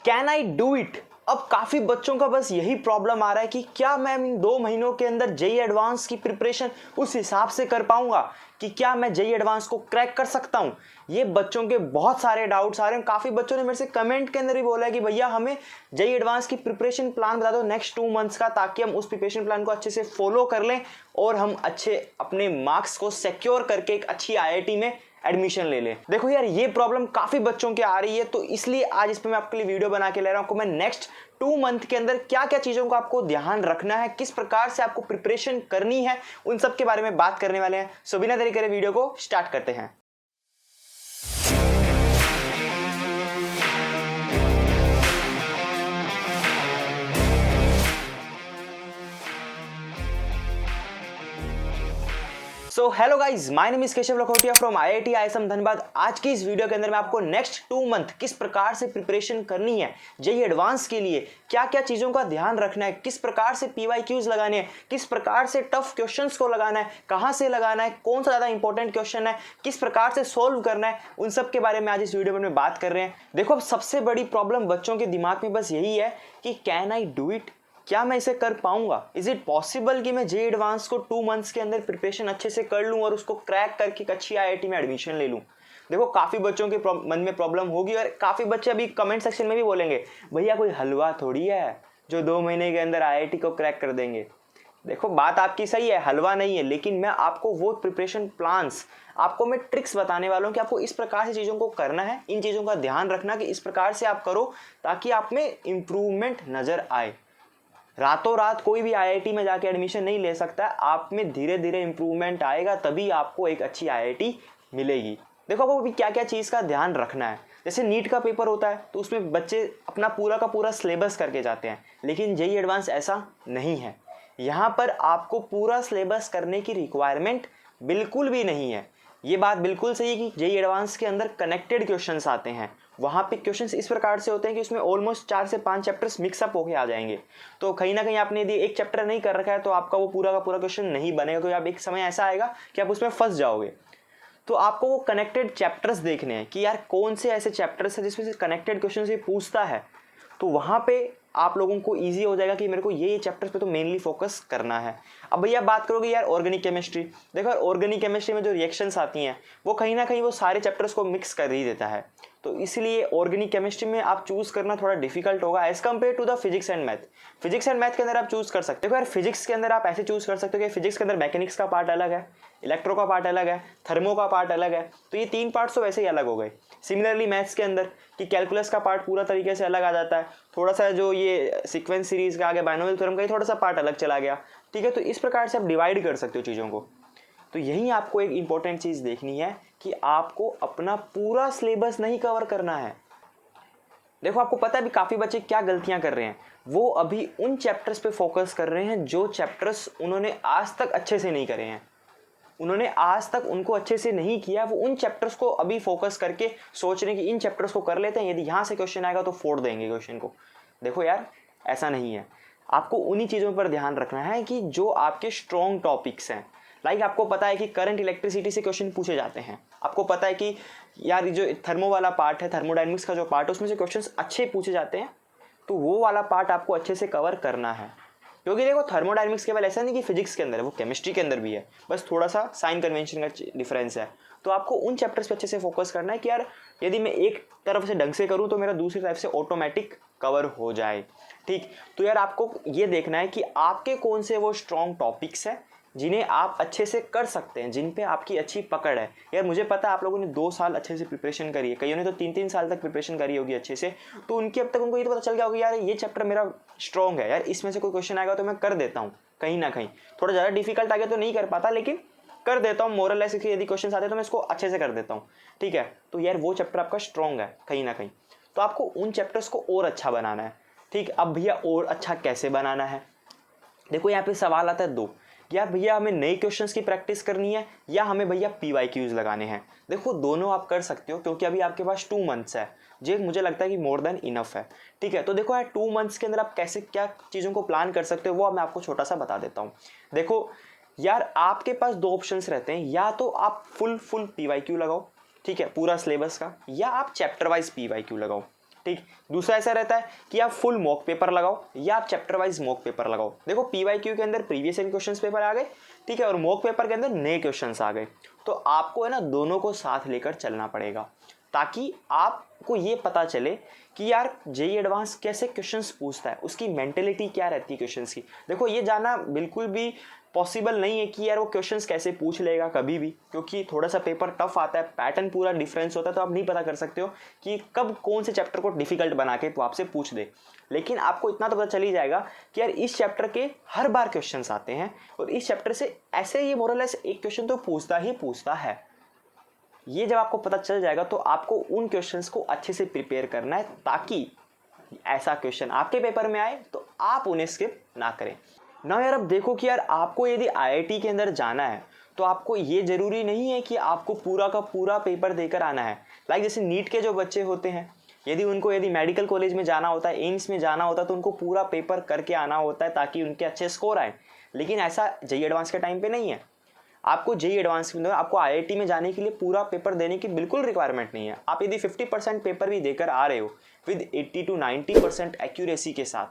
Can I do it. अब काफ़ी बच्चों का बस यही प्रॉब्लम आ रहा है कि क्या मैं इन 2 महीनों के अंदर जेई एडवांस की प्रिपरेशन उस हिसाब से कर पाऊंगा कि क्या मैं जेई एडवांस को क्रैक कर सकता हूं। ये बच्चों के बहुत सारे डाउट्स आ रहे हैं। काफ़ी बच्चों ने मेरे से कमेंट के अंदर भी बोला है कि भैया हमें जेई एडवांस की प्रिपरेशन प्लान बता दो नेक्स्ट 2 मंथ्स का, ताकि हम उस प्रिपरेशन प्लान को अच्छे से फॉलो कर लें और हम अच्छे अपने मार्क्स को सिक्योर करके एक अच्छी आईआईटी में एडमिशन ले ले। देखो यार, ये प्रॉब्लम काफी बच्चों के आ रही है, तो इसलिए आज इस पे मैं आपके लिए वीडियो बना के ले रहा हूं। आपको मैं नेक्स्ट 2 मंथ के अंदर क्या क्या चीजों को आपको ध्यान रखना है, किस प्रकार से आपको प्रिपरेशन करनी है, उन सब के बारे में बात करने वाले हैं। सो बिना देरी करे वीडियो को स्टार्ट करते हैं। So hello guys, my name is Keshav Lakhotia from IIT ISM Dhanbad. आज की इस वीडियो के अंदर मैं आपको नेक्स्ट 2 मंथ किस प्रकार से प्रिपरेशन करनी है जेईई एडवांस के लिए, क्या क्या चीज़ों का ध्यान रखना है, किस प्रकार से पीवाईक्यूज लगाने हैं, किस प्रकार से टफ क्वेश्चंस को लगाना है, कहाँ से लगाना है, कौन सा ज़्यादा इंपॉर्टेंट क्वेश्चन है, किस प्रकार से सोल्व करना है, उन सब के बारे में आज इस वीडियो में बात कर रहे हैं। देखो, अब सबसे बड़ी प्रॉब्लम बच्चों के दिमाग में बस यही है कि कैन आई डू इट, क्या मैं इसे कर पाऊंगा, इज इट पॉसिबल कि मैं जेईई एडवांस को 2 मंथ्स के अंदर प्रिपरेशन अच्छे से कर लूं और उसको क्रैक करके एक अच्छी आईआईटी में एडमिशन ले लूं। देखो, काफ़ी बच्चों के मन में प्रॉब्लम होगी और काफ़ी बच्चे अभी कमेंट सेक्शन में भी बोलेंगे भैया कोई हलवा थोड़ी है जो 2 महीने के अंदर आईआईटी को क्रैक कर देंगे। देखो, बात आपकी सही है, हलवा नहीं है, लेकिन मैं आपको वो प्रिपरेशन प्लान्स, आपको मैं ट्रिक्स बताने वाला हूँ कि आपको इस प्रकार से चीज़ों को करना है, इन चीज़ों का ध्यान रखना कि इस प्रकार से आप करो ताकि आप में इम्प्रूवमेंट नज़र आए। रातों रात कोई भी आईआईटी में जाके एडमिशन नहीं ले सकता है, आप में धीरे धीरे इंप्रूवमेंट आएगा, तभी आपको एक अच्छी आईआईटी मिलेगी। देखो, आपको भी क्या क्या चीज़ का ध्यान रखना है। जैसे नीट का पेपर होता है तो उसमें बच्चे अपना पूरा का पूरा सिलेबस करके जाते हैं, लेकिन जेईई एडवांस ऐसा नहीं है। यहाँ पर आपको पूरा सिलेबस करने की रिक्वायरमेंट बिल्कुल भी नहीं है। ये बात बिल्कुल सही है कि जेईई एडवांस के अंदर कनेक्टेड क्वेश्चंस आते हैं। वहाँ पे क्वेश्चंस इस प्रकार से होते हैं कि उसमें ऑलमोस्ट 4 से 5 चैप्टर्स मिक्सअप होके आ जाएंगे। तो कहीं ना कहीं आपने यदि एक चैप्टर नहीं कर रखा है तो आपका वो पूरा का पूरा क्वेश्चन नहीं बनेगा, तो आप एक समय ऐसा आएगा कि आप उसमें फंस जाओगे। तो आपको वो कनेक्टेड चैप्टर्स देखने हैं कि यार कौन से ऐसे चैप्टर्स हैं जिसमें से कनेक्टेड क्वेश्चन से पूछता है, तो वहाँ पे आप लोगों को इजी हो जाएगा कि मेरे को ये चैप्टर्स पे तो मेनली फोकस करना है। अब भैया बात करोगे यार ऑर्गेनिक केमिस्ट्री, देखो ऑर्गेनिक केमिस्ट्री में जो रिएक्शंस आती हैं वो कहीं ना कहीं वो सारे चैप्टर्स को मिक्स कर ही देता है, तो इसलिए ऑर्गेनिक केमिस्ट्री में आप चूज करना थोड़ा डिफिकल्ट होगा as compare to the physics and math. Physics and math के अंदर आप चूज कर सकते हो यार, फिजिक्स के अंदर आप ऐसे चूज कर सकते हो कि फिजिक्स के अंदर मैकेनिक्स का पार्ट अलग है, इलेक्ट्रो का पार्ट अलग है, थर्मो का पार्ट अलग है, तो ये 3 पार्ट्स तो वैसे ही अलग हो गए। सिमिलरली मैथ्स के अंदर कि कैलकुलस का पार्ट पूरा तरीके से अलग आ जाता है, थोड़ा सा जो ये सीक्वेंस सीरीज का आगे बाइनोमियल थ्योरम का थोड़ा सा पार्ट अलग चला गया, ठीक है। तो इस प्रकार से आप डिवाइड कर सकते हो चीज़ों को। तो यही आपको एक इंपॉर्टेंट चीज़ देखनी है कि आपको अपना पूरा सिलेबस नहीं कवर करना है। देखो, आपको पता है अभी काफ़ी बच्चे क्या गलतियां कर रहे हैं, वो अभी उन चैप्टर्स पे फोकस कर रहे हैं जो चैप्टर्स उन्होंने आज तक अच्छे से नहीं करे हैं, उन्होंने आज तक उनको अच्छे से नहीं किया। वो उन चैप्टर्स को अभी फोकस करके सोच रहे हैं कि इन चैप्टर्स को कर लेते हैं, यदि यहाँ से क्वेश्चन आएगा तो फोड़ देंगे क्वेश्चन को। देखो यार, ऐसा नहीं है। आपको उन्हीं चीज़ों पर ध्यान रखना है कि जो आपके स्ट्रॉन्ग टॉपिक्स हैं। लाइक आपको पता है कि करंट इलेक्ट्रिसिटी से क्वेश्चन पूछे जाते हैं, आपको पता है कि यार जो थर्मो वाला पार्ट है, थर्मोडायनेमिक्स का जो पार्ट है, उसमें से क्वेश्चंस अच्छे पूछे जाते हैं, तो वो वाला पार्ट आपको अच्छे से कवर करना है। क्योंकि देखो, थर्मोडायनेमिक्स केवल ऐसा नहीं कि फिजिक्स के अंदर है, वो केमिस्ट्री के अंदर भी है, बस थोड़ा सा साइन कन्वेंशन का डिफरेंस है। तो आपको उन चैप्टर्स पे अच्छे से फोकस करना है कि यार यदि मैं एक तरफ से ढंग से करूँ तो मेरा दूसरी तरफ से ऑटोमेटिक कवर हो जाए, ठीक। तो यार आपको ये देखना है कि आपके कौन से वो स्ट्रॉन्ग टॉपिक्स हैं जिन्हें आप अच्छे से कर सकते हैं, जिन पे आपकी अच्छी पकड़ है। यार मुझे पता है आप लोगों ने 2 साल अच्छे से प्रिपरेशन करी है, कईयों ने तो 3-3 साल तक प्रिपरेशन करी होगी अच्छे से, तो उनकी अब तक उनको ये तो पता चल गया होगा यार ये चैप्टर मेरा स्ट्रॉन्ग है, यार इसमें से कोई क्वेश्चन आएगा तो मैं कर देता हूँ। कहीं ना कहीं थोड़ा ज़्यादा डिफिकल्ट आ गया तो नहीं कर पाता, लेकिन कर देता हूँ मोरल लेस, यदि क्वेश्चन आते हैं तो मैं इसको अच्छे से कर देता हूँ, ठीक है। तो यार वो चैप्टर आपका स्ट्रॉन्ग है कहीं ना कहीं, तो आपको उन चैप्टर्स को और अच्छा बनाना है, ठीक। अब भैया और अच्छा कैसे बनाना है, देखो यहाँ पे सवाल आता है 2, या भैया हमें नए क्वेश्चंस की प्रैक्टिस करनी है या हमें भैया पीवाईक्यूज लगाने हैं। देखो, दोनों आप कर सकते हो क्योंकि अभी आपके पास 2 मंथ्स है, जो मुझे लगता है कि मोर देन इनफ है, ठीक है। तो देखो यार 2 मंथ्स के अंदर आप कैसे क्या चीज़ों को प्लान कर सकते हो वो मैं आपको छोटा सा बता देता हूँ। देखो यार, आपके पास 2 ऑप्शंस रहते हैं, या तो आप फुल पीवाईक्यू लगाओ, ठीक है, पूरा सिलेबस का, या आप चैप्टर वाइज पीवाईक्यू लगाओ। ठीक, दूसरा ऐसा रहता है कि आप फुल मॉक पेपर लगाओ या आप चैप्टर वाइज मॉक पेपर लगाओ। देखो पीवाईक्यू के अंदर प्रीवियस ईयर क्वेश्चंस पेपर आ गए, ठीक है, और मॉक पेपर के अंदर नए क्वेश्चंस आ गए। तो आपको है ना दोनों को साथ लेकर चलना पड़ेगा ताकि आपको ये पता चले कि यार जेईई एडवांस कैसे क्वेश्चंस पूछता है, उसकी मेंटेलिटी क्या रहती है क्वेश्चंस की। देखो ये जानना बिल्कुल भी पॉसिबल नहीं है कि यार वो क्वेश्चंस कैसे पूछ लेगा कभी भी, क्योंकि थोड़ा सा पेपर टफ आता है, पैटर्न पूरा डिफरेंस होता है, तो आप नहीं पता कर सकते हो कि कब कौन से चैप्टर को डिफिकल्ट बना के वो आपसे पूछ दे। लेकिन आपको इतना तो पता चल ही जाएगा कि यार इस चैप्टर के हर बार क्वेश्चंस आते हैं और इस चैप्टर से ऐसे ये मोरलेस एक क्वेश्चन तो पूछता ही पूछता है। ये जब आपको पता चल जाएगा तो आपको उन क्वेश्चंस को अच्छे से प्रिपेयर करना है ताकि ऐसा क्वेश्चन आपके पेपर में आए तो आप उन्हें स्किप ना करें ना। यार अब देखो कि यार आपको यदि आईआईटी के अंदर जाना है तो आपको ये ज़रूरी नहीं है कि आपको पूरा का पूरा पेपर देकर आना है। लाइक जैसे नीट के जो बच्चे होते हैं, यदि मेडिकल कॉलेज में जाना होता है, एम्स में जाना होता है, तो उनको पूरा पेपर करके आना होता है ताकि उनके अच्छे स्कोर आए। लेकिन ऐसा जेईई एडवांस के टाइम पे नहीं है। आपको जेईई एडवांस में आपको आईआईटी में जाने के लिए पूरा पेपर देने की बिल्कुल रिक्वायरमेंट नहीं है। आप यदि 50% पेपर भी देकर आ रहे हो विद 80 to 90% एक्यूरेसी के साथ,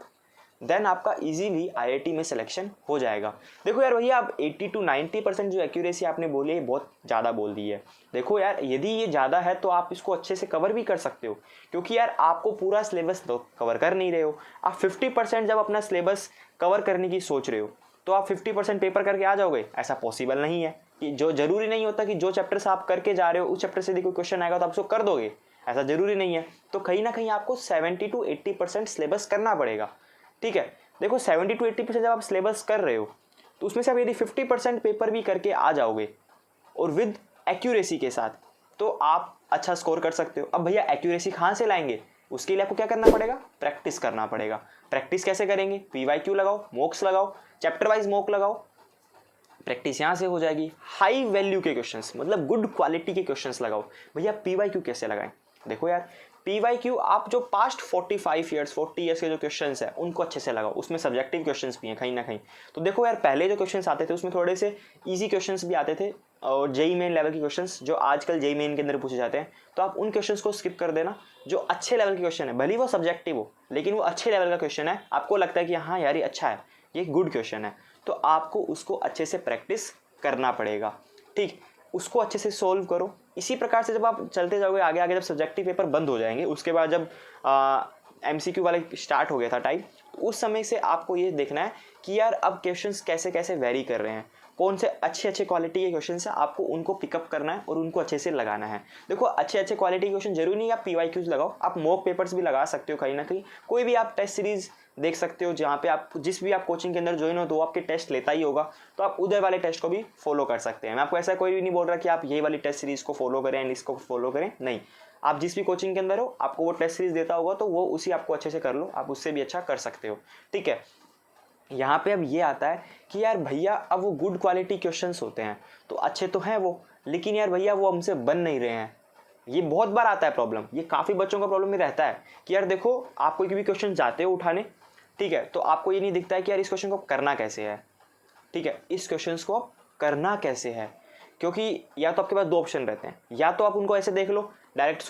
देन आपका इजीली आईआईटी में सिलेक्शन हो जाएगा। देखो यार भैया, आप 80 to 90% जो एक्यूरेसी आपने बोली है बहुत ज़्यादा बोल दी है। देखो यार, यदि ये ज़्यादा है तो आप इसको अच्छे से कवर भी कर सकते हो, क्योंकि यार आपको पूरा सिलेबस तो कवर कर नहीं रहे हो। आप 50% जब अपना सिलेबस कवर करने की सोच रहे हो तो आप 50% पेपर करके आ जाओगे, ऐसा पॉसिबल नहीं है। कि जो जरूरी नहीं होता कि जो चैप्टर से आप करके जा रहे हो उस चैप्टर से यदि कोई क्वेश्चन आएगा तो आप उसको कर दोगे, ऐसा जरूरी नहीं है। तो कहीं ना कहीं आपको 70 to 80% सिलेबस करना पड़ेगा, ठीक है। देखो 70 to 80% जब आप सिलेबस कर रहे हो तो उसमें से आप यदि 50% पेपर भी करके आ जाओगे और विद एक्यूरेसी के साथ, तो आप अच्छा स्कोर कर सकते हो। अब भैया एक्यूरेसी कहाँ से लाएंगे? उसके लिए आपको क्या करना पड़ेगा? प्रैक्टिस करना पड़ेगा। प्रैक्टिस कैसे करेंगे? पीवाईक्यू लगाओ, मॉक्स लगाओ, चैप्टर वाइज मॉक लगाओ, प्रैक्टिस यहाँ से हो जाएगी। हाई वैल्यू के क्वेश्चंस, मतलब गुड क्वालिटी के क्वेश्चंस लगाओ। भैया पीवाईक्यू कैसे लगाएं? देखो यार, पीवाईक्यू आप जो पास्ट 40 ईयर्स के जो क्वेश्चंस हैं उनको अच्छे से लगाओ। उसमें सब्जेक्टिव क्वेश्चंस भी हैं कहीं ना कहीं। तो देखो यार, पहले जो क्वेश्चंस आते थे उसमें थोड़े से ईजी क्वेश्चंस भी आते थे और जेईई मेन लेवल के क्वेश्चंस जो आजकल जेईई मेन के अंदर पूछे जाते हैं, तो आप उन क्वेश्चंस को स्किप कर देना। जो अच्छे लेवल के क्वेश्चन है, भले वो सब्जेक्टिव हो लेकिन वो अच्छे लेवल का क्वेश्चन है, आपको लगता है कि हाँ यार ये अच्छा है, ये गुड क्वेश्चन है, तो आपको उसको अच्छे से प्रैक्टिस करना पड़ेगा, ठीक। उसको अच्छे से सोल्व करो। इसी प्रकार से जब आप चलते जाओगे आगे आगे, जब सब्जेक्टिव पेपर बंद हो जाएंगे, उसके बाद जब एमसीक्यू वाले स्टार्ट हो गया था टाइप, तो उस समय से आपको ये देखना है कि यार अब क्वेश्चंस कैसे कैसे वेरी कर रहे हैं, कौन से अच्छे अच्छे क्वालिटी के क्वेश्चन है, आपको उनको पिकअप करना है और उनको अच्छे से लगाना है। देखो अच्छे अच्छे क्वालिटी के क्वेश्चन जरूरी नहीं आप पीवाईक्यूज लगाओ, आप मॉक पेपर्स भी लगा सकते हो कहीं ना कहीं। कोई भी आप टेस्ट सीरीज देख सकते हो जहाँ पे आप जिस भी आप कोचिंग के अंदर ज्वाइन हो तो वो आपके टेस्ट लेता ही होगा, तो आप उधर वाले टेस्ट को भी फॉलो कर सकते हैं। मैं आपको ऐसा कोई भी नहीं बोल रहा कि आप ये वाली टेस्ट सीरीज को फॉलो करें एंड इसको फॉलो करें, नहीं। आप जिस भी कोचिंग के अंदर हो आपको वो टेस्ट सीरीज देता होगा तो वो उसी आपको अच्छे से कर लो, आप उससे भी अच्छा कर सकते हो, ठीक है। यहाँ पे अब ये आता है कि यार भैया अब वो गुड क्वालिटी क्वेश्चंस होते हैं तो अच्छे तो हैं वो, लेकिन यार भैया वो हमसे बन नहीं रहे हैं। ये बहुत बार आता है प्रॉब्लम, ये काफ़ी बच्चों का प्रॉब्लम ये रहता है कि यार देखो आप कोई भी क्वेश्चन जाते हो उठाने, ठीक है, तो आपको ये नहीं दिखता है कि यार इस क्वेश्चन को करना कैसे है, ठीक है, इस क्वेश्चन को करना कैसे है। क्योंकि या तो आपके पास दो ऑप्शन रहते हैं, या तो आप उनको ऐसे देख लो डायरेक्ट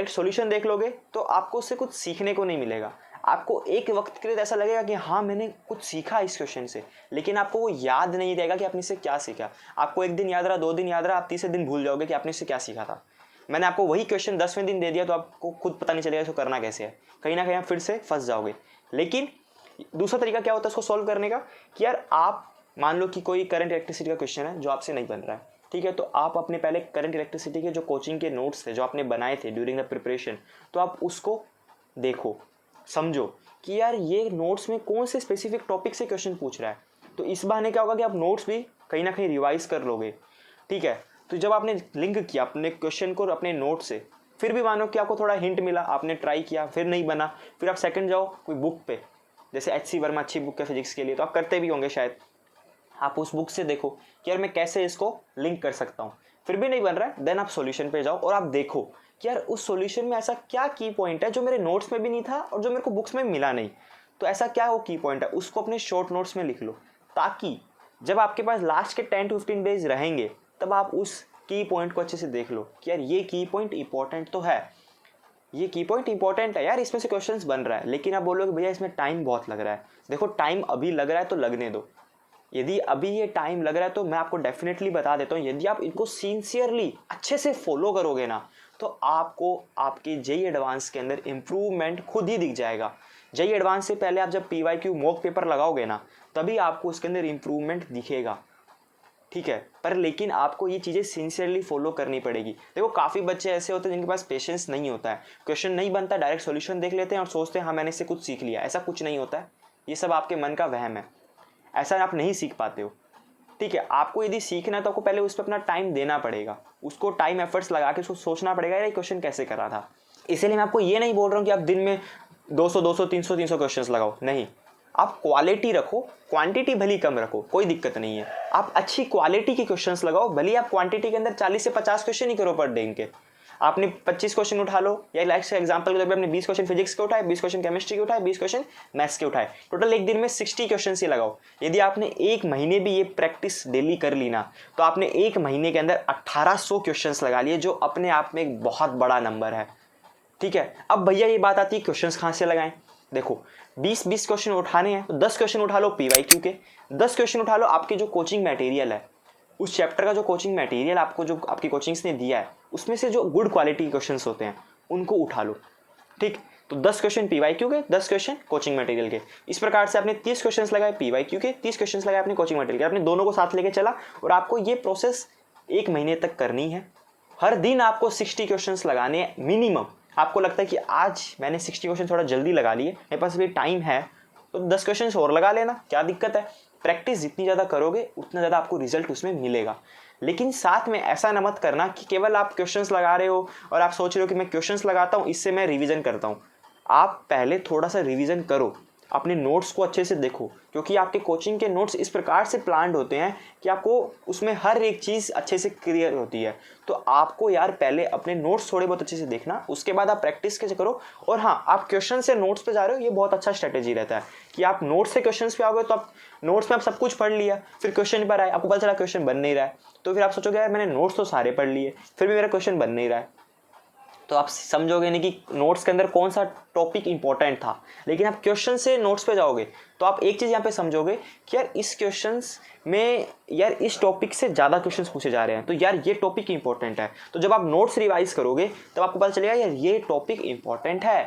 सॉल्यूशन देख लोगे तो आपको उससे कुछ सीखने को नहीं मिलेगा। आपको एक वक्त के लिए ऐसा लगेगा कि हाँ मैंने कुछ सीखा इस क्वेश्चन से, लेकिन आपको वो याद नहीं रहेगा कि आपने इससे क्या सीखा। आपको एक दिन याद रहा, 2 दिन याद रहा, आप तीसरे दिन भूल जाओगे कि आपने इससे क्या सीखा था। मैंने आपको वही क्वेश्चन 10वें दिन दे दिया तो आपको खुद पता नहीं चलेगा इसको करना कैसे है, कहीं ना कहीं आप फिर से फंस जाओगे। लेकिन दूसरा तरीका क्या होता है इसको सॉल्व करने का कि यार आप मान लो कि कोई करंट इलेक्ट्रिसिटी का क्वेश्चन है जो आपसे नहीं बन रहा है, ठीक है, तो आप अपने पहले करंट इलेक्ट्रिसिटी के जो कोचिंग के नोट्स थे जो आपने बनाए थे ड्यूरिंग द प्रिपरेशन, तो आप उसको देखो, समझो कि यार ये नोट्स में कौन से स्पेसिफिक टॉपिक से क्वेश्चन पूछ रहा है। तो इस बहाने क्या होगा कि आप नोट्स भी कहीं ना कहीं रिवाइज कर लोगे, ठीक है। तो जब आपने लिंक किया अपने क्वेश्चन को अपने नोट से, फिर भी मानो कि आपको थोड़ा हिंट मिला, आपने ट्राई किया फिर नहीं बना, फिर आप सेकंड जाओ कोई बुक पे, जैसे एच.सी. वर्मा अच्छी बुक है फिजिक्स के लिए, तो आप करते भी होंगे शायद, आप उस बुक से देखो कि यार मैं कैसे इसको लिंक कर सकता हूँ, फिर भी नहीं बन रहा है, देन आप सॉल्यूशन पे जाओ और आप देखो कि यार उस सॉल्यूशन में ऐसा क्या की पॉइंट है जो मेरे नोट्स में भी नहीं था और जो मेरे को बुक्स में मिला नहीं। तो ऐसा क्या वो की पॉइंट है, उसको अपने शॉर्ट नोट्स में लिख लो, ताकि जब आपके पास लास्ट के 10 to 15 डेज रहेंगे तब आप उस की पॉइंट को अच्छे से देख लो कि यार ये की पॉइंट इंपॉर्टेंट तो है। ये की पॉइंट इंपॉर्टेंट है यार, इसमें से क्वेश्चंस बन रहा है, लेकिन आप बोलोगे भैया इसमें टाइम बहुत लग रहा है। देखो टाइम अभी लग रहा है तो लगने दो, यदि अभी ये टाइम लग रहा है तो मैं आपको डेफिनेटली बता देता हूँ, यदि आप इनको सिंसियरली अच्छे से फॉलो करोगे ना तो आपको आपके जेईई एडवांस के अंदर इम्प्रूवमेंट खुद ही दिख जाएगा। जेईई एडवांस से पहले आप जब पीवाईक्यू मॉक पेपर लगाओगे ना तभी आपको उसके अंदर इम्प्रूवमेंट दिखेगा, ठीक है। पर लेकिन आपको ये चीज़ें सिंसियरली फॉलो करनी पड़ेगी। देखो काफ़ी बच्चे ऐसे होते हैं जिनके पास पेशेंस नहीं होता है, क्वेश्चन नहीं बनता डायरेक्ट सॉल्यूशन देख लेते हैं और सोचते हैं हाँ मैंने इससे कुछ सीख लिया। ऐसा कुछ नहीं होता है, ये सब आपके मन का वहम है, ऐसा आप नहीं सीख पाते हो, ठीक है। आपको यदि सीखना है तो आपको पहले उस पर अपना टाइम देना पड़ेगा, उसको टाइम एफर्ट्स लगा के उसको सोचना पड़ेगा यार ये क्वेश्चन कैसे कर रहा था। इसीलिए मैं आपको ये नहीं बोल रहा हूँ कि आप दिन में 200 200 300 300 क्वेश्चंस लगाओ, नहीं। आप क्वालिटी रखो, क्वांटिटी भली कम रखो, कोई दिक्कत नहीं है। आप अच्छी क्वालिटी के क्वेश्चंस लगाओ, भले आप क्वांटिटी के अंदर 40 से 50 क्वेश्चन ही करो पर डे इनके। आपने 25 क्वेश्चन उठा लो, या लाइक से एग्जांपल के तौर पे आपने 20 क्वेश्चन फिजिक्स के उठाए, 20 क्वेश्चन केमिस्ट्री के उठाए, 20 क्वेश्चन मैथ्स के उठाए, टोटल एक दिन में 60 क्वेश्चन ही लगाओ। यदि आपने एक महीने भी ये प्रैक्टिस डेली कर ली ना तो आपने एक महीने के अंदर 1800 क्वेश्चन लगा लिए, जो अपने आप में एक बहुत बड़ा नंबर है, ठीक है। अब भैया ये बात आती है क्वेश्चंस कहाँ से लगाएं। देखो 20 क्वेश्चन उठाने हैं तो 10 क्वेश्चन उठा लो पीवाईक्यू के, 10 क्वेश्चन उठा लो आपके जो कोचिंग मटेरियल है, उस चैप्टर का जो कोचिंग मटेरियल आपको जो आपकी कोचिंग्स ने दिया है उसमें से जो गुड क्वालिटी के क्वेश्चंस होते हैं उनको उठा लो, ठीक। तो 10 क्वेश्चन पीवाईक्यू के, 10 क्वेश्चन कोचिंग मटेरियल के, इस प्रकार से आपने 30 क्वेश्चन लगाए पीवाईक्यू के, 30 क्वेश्चन लगाए अपने कोचिंग मटेरियल के, आपने दोनों को साथ लेके चला और आपको ये प्रोसेस एक महीने तक करनी है। हर दिन आपको 60 क्वेश्चन लगाने हैं मिनिमम। आपको लगता है कि आज मैंने 60 क्वेश्चन थोड़ा जल्दी लगा लिए, मेरे पास अभी टाइम है, तो 10 क्वेश्चन और लगा लेना, क्या दिक्कत है। प्रैक्टिस जितनी ज़्यादा करोगे उतना ज़्यादा आपको रिजल्ट उसमें मिलेगा। लेकिन साथ में ऐसा न मत करना कि केवल आप क्वेश्चंस लगा रहे हो और आप सोच रहे हो कि मैं क्वेश्चंस लगाता हूँ इससे मैं रिवीजन करता हूँ। आप पहले थोड़ा सा रिवीजन करो, अपने नोट्स को अच्छे से देखो, क्योंकि आपके कोचिंग के नोट्स इस प्रकार से प्लान्ड होते हैं कि आपको उसमें हर एक चीज़ अच्छे से क्लियर होती है। तो आपको यार पहले अपने नोट्स थोड़े बहुत अच्छे से देखना, उसके बाद आप प्रैक्टिस कैसे करो। और हाँ, आप क्वेश्चन से नोट्स पे जा रहे हो, ये बहुत अच्छा स्ट्रेटेजी रहता है कि आप नोट्स से क्वेश्चन पे आओगे तो आप नोट्स में आप सब कुछ पढ़ लिया, फिर क्वेश्चन पर आए आपको पता चला क्वेश्चन बन नहीं रहा है, तो फिर आप सोचोगे यार मैंने नोट्स तो सारे पढ़ लिए फिर भी मेरा क्वेश्चन बन नहीं रहा है। तो आप समझोगे नहीं कि नोट्स के अंदर कौन सा टॉपिक इंपॉर्टेंट था। लेकिन आप क्वेश्चन से नोट्स पे जाओगे तो आप एक चीज़ यहाँ पे समझोगे कि यार इस क्वेश्चंस में यार इस टॉपिक से ज़्यादा क्वेश्चंस पूछे जा रहे हैं, तो यार ये टॉपिक इंपॉर्टेंट है। तो जब आप नोट्स रिवाइज करोगे तब आपको पता चलेगा यार ये टॉपिक इंपॉर्टेंट है,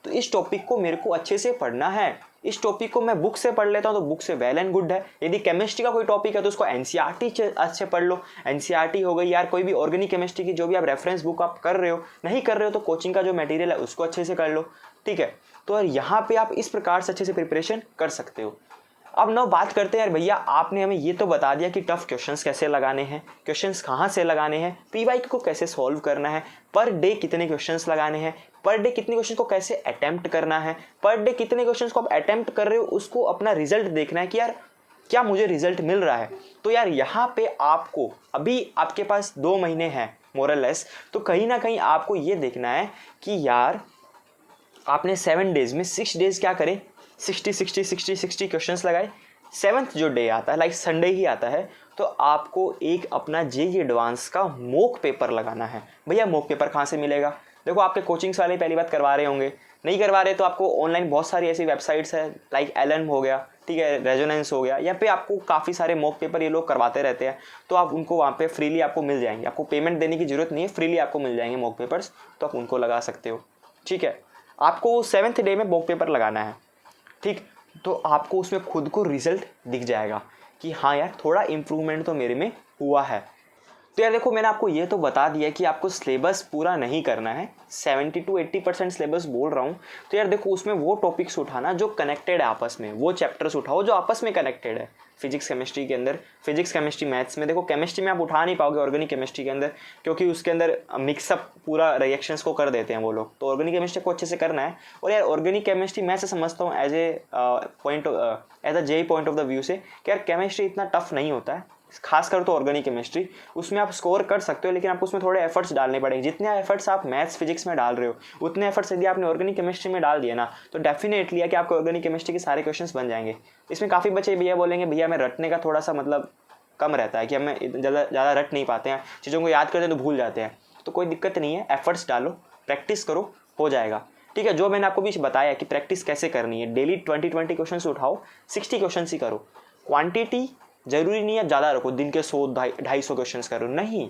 तो इस टॉपिक को मेरे को अच्छे से पढ़ना है। इस टॉपिक को मैं बुक से पढ़ लेता हूँ तो बुक से वेल एंड गुड है। यदि केमिस्ट्री का कोई टॉपिक है तो उसको एनसीईआरटी अच्छे पढ़ लो, एनसीईआरटी हो गई यार, कोई भी ऑर्गेनिक केमिस्ट्री की जो भी आप रेफरेंस बुक आप कर रहे हो, नहीं कर रहे हो तो कोचिंग का जो मटेरियल है उसको अच्छे से कर लो, ठीक है। तो यार यहाँ पे आप इस प्रकार से अच्छे से प्रिपरेशन कर सकते हो। अब ना बात करते हैं यार भैया, आपने हमें ये तो बता दिया कि टफ क्वेश्चंस कैसे लगाने हैं, क्वेश्चंस कहाँ से लगाने हैं, पीवाईक्यू को कैसे सॉल्व करना है, पर डे कितने क्वेश्चंस लगाने हैं, पर डे कितने क्वेश्चन को कैसे अटेम्प्ट करना है, पर डे कितने क्वेश्चंस को आप अटेम्प्ट कर रहे हो उसको अपना रिजल्ट देखना है कि यार क्या मुझे रिजल्ट मिल रहा है। तो यार यहाँ पे आपको अभी आपके पास 2 महीने हैं मोरलेस, तो कहीं ना कहीं आपको ये देखना है कि यार आपने 7 डेज में 6 डेज क्या करें, 60 क्वेश्चंस लगाए। 7th जो डे आता है लाइक संडे ही आता है, तो आपको एक अपना जेईई एडवांस का मॉक पेपर लगाना है। भैया मॉक पेपर कहाँ से मिलेगा? देखो आपके कोचिंग्स वाले पहली बात करवा रहे होंगे, नहीं करवा रहे तो आपको ऑनलाइन बहुत सारी ऐसी वेबसाइट्स है लाइक एलन हो गया, ठीक है, रेजोनेंस हो गया, यहाँ पे आपको काफ़ी सारे मॉक पेपर ये लोग करवाते रहते हैं, तो आप उनको वहाँ पे फ्रीली आपको मिल जाएंगे, आपको पेमेंट देने की ज़रूरत नहीं है, फ्रीली आपको मिल जाएंगे मॉक पेपर्स, तो आप उनको लगा सकते हो, ठीक है। आपको 7th डे में मॉक पेपर लगाना है, ठीक, तो आपको उसमें खुद को रिजल्ट दिख जाएगा कि हाँ यार थोड़ा इम्प्रूवमेंट तो मेरे में हुआ है। तो यार देखो मैंने आपको ये तो बता दिया कि आपको सिलेबस पूरा नहीं करना है, 70 to 80% सिलेबस बोल रहा हूँ। तो यार देखो उसमें वो टॉपिक्स उठाना जो कनेक्टेड है आपस में, वो चैप्टर्स उठाओ जो आपस में कनेक्टेड है। फिजिक्स केमिस्ट्री के अंदर, फिजिक्स केमिस्ट्री मैथ्स में, देखो केमिस्ट्री में आप उठा नहीं पाओगे ऑर्गेनिक केमिस्ट्री के अंदर, क्योंकि उसके अंदर मिक्सअप पूरा रिएक्शंस को कर देते हैं वो लोग, तो ऑर्गेनिक केमिस्ट्री को अच्छे से करना है। और यार ऑर्गेनिक केमिस्ट्री मैं से समझता हूँ as a JEE point of the view से कि यार केमिस्ट्री इतना टफ नहीं होता है, खासकर तो ऑर्गेनिक केमिस्ट्री, उसमें आप स्कोर कर सकते हो, लेकिन आपको उसमें थोड़े एफर्ट्स डालने पड़ेंगे। जितने एफर्ट्स आप मैथ्स फिजिक्स में डाल रहे हो उतने एफर्ट्स यदि आपने ऑर्गेनिक केमिस्ट्री में डाल दिया ना, तो डेफिनेटली है कि आपको ऑर्गेनिक केमिस्ट्री के सारे क्वेश्चंस बन जाएंगे। इसमें काफ़ी बच्चे भैया बोलेंगे भैया मैं रटने का थोड़ा सा मतलब कम रहता है कि हमें ज़्यादा रट नहीं पाते हैं, चीज़ों को याद करते हैं तो भूल जाते हैं, तो कोई दिक्कत नहीं है, एफर्ट्स डालो, प्रैक्टिस करो, हो जाएगा। ठीक है, जो मैंने आपको भी बताया कि प्रैक्टिस कैसे करनी है, डेली 20 क्वेश्चन उठाओ, 60 क्वेश्चन ही करो। क्वांटिटी जरूरी नहीं है ज़्यादा रखो, दिन के 100-250 क्वेश्चन करो, नहीं,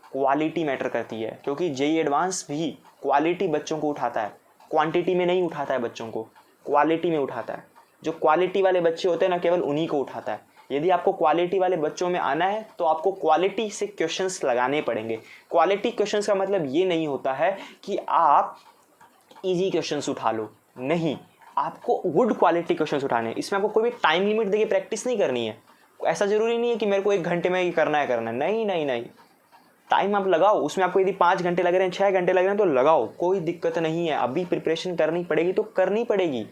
क्वालिटी मैटर करती है, क्योंकि जेईई एडवांस भी क्वालिटी बच्चों को उठाता है, क्वांटिटी में नहीं उठाता है बच्चों को, क्वालिटी में उठाता है। जो क्वालिटी वाले बच्चे होते हैं ना, केवल उन्हीं को उठाता है। यदि आपको क्वालिटी वाले बच्चों में आना है तो आपको क्वालिटी से क्वेश्चंस लगाने पड़ेंगे। क्वालिटी क्वेश्चंस का मतलब ये नहीं होता है कि आप इजी क्वेश्चंस उठा लो, नहीं, आपको गुड क्वालिटी क्वेश्चंस उठाने हैं। इसमें आपको कोई भी टाइम लिमिट देके प्रैक्टिस नहीं करनी है। ऐसा जरूरी नहीं है कि मेरे को 1 घंटे में ये करना है, नहीं नहीं नहीं, टाइम आप लगाओ। उसमें आपको यदि 5 घंटे लग रहे हैं, 6 घंटे लग रहे हैं तो लगाओ, कोई दिक्कत नहीं है। अभी प्रिपरेशन करनी पड़ेगी तो करनी पड़ेगी,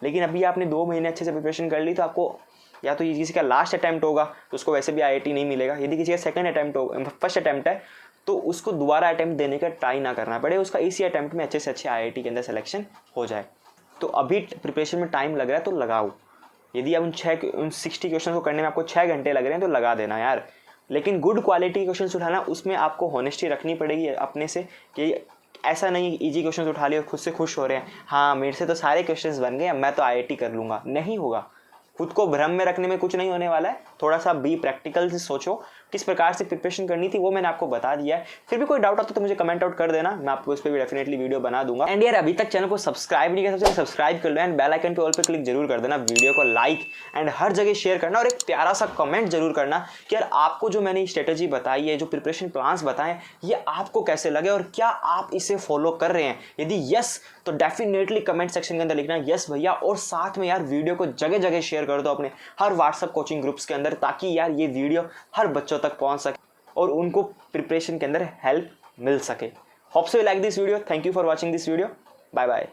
लेकिन अभी आपने 2 महीने अच्छे से प्रिपरेशन कर ली तो आपको, या तो किसी का लास्ट अटैम्प्ट होगा तो उसको वैसे भी IIT नहीं मिलेगा, यदि किसी का सेकंड अटैम्प्ट हो, फर्स्ट अटैम्प्ट है तो उसको दोबारा अटैम्प्ट देने का ट्राई ना करना पड़े, उसका इसी अटैम्प्ट में अच्छे से अच्छे IIT के अंदर सिलेक्शन हो जाए। तो अभी प्रिपरेशन में टाइम लग रहा है तो लगाओ। यदि आप उन 60 क्वेश्चन को करने में आपको 6 घंटे लग रहे हैं तो लगा देना यार, लेकिन गुड क्वालिटी क्वेश्चन उठाना, उसमें आपको होनेस्टी रखनी पड़ेगी अपने से कि ऐसा नहीं इजी क्वेश्चन उठा लिए और खुद से खुश हो रहे हैं, हाँ मेरे से तो सारे क्वेश्चंस बन गए, मैं तो IIT कर लूँगा। नहीं होगा, खुद को भ्रम में रखने में कुछ नहीं होने वाला है। थोड़ा सा बी प्रैक्टिकल से सोचो, किस प्रकार से प्रिपरेशन करनी थी वो मैंने आपको बता दिया है। फिर भी कोई डाउट आता तो मुझे कमेंट आउट कर देना, मैं आपको इस पर भी डेफिनेटली वीडियो बना दूंगा। एंड यार अभी तक चैनल को सब्सक्राइब नहीं किया तो सब्सक्राइब कर लो एंड बेल आइकन पे ऑल पे क्लिक जरूर कर देना, वीडियो को लाइक एंड हर जगह शेयर करना और एक प्यारा सा कमेंट जरूर करना कि यार आपको जो मैंने स्ट्रेटेजी बताई है, जो प्रिपरेशन प्लान्स बताएं, ये आपको कैसे लगे और क्या आप इसे फॉलो कर रहे हैं। यदि यस तो डेफिनेटली कमेंट सेक्शन के अंदर लिखना यस भैया, और साथ में यार वीडियो को जगह जगह शेयर कर दो अपने हर व्हाट्सएप कोचिंग ग्रुप्स के अंदर, ताकि यार ये वीडियो हर बच्चों तक पहुंच सके और उनको प्रिपरेशन के अंदर हेल्प मिल सके। Hope so you like this video, thank you for watching this video, bye bye.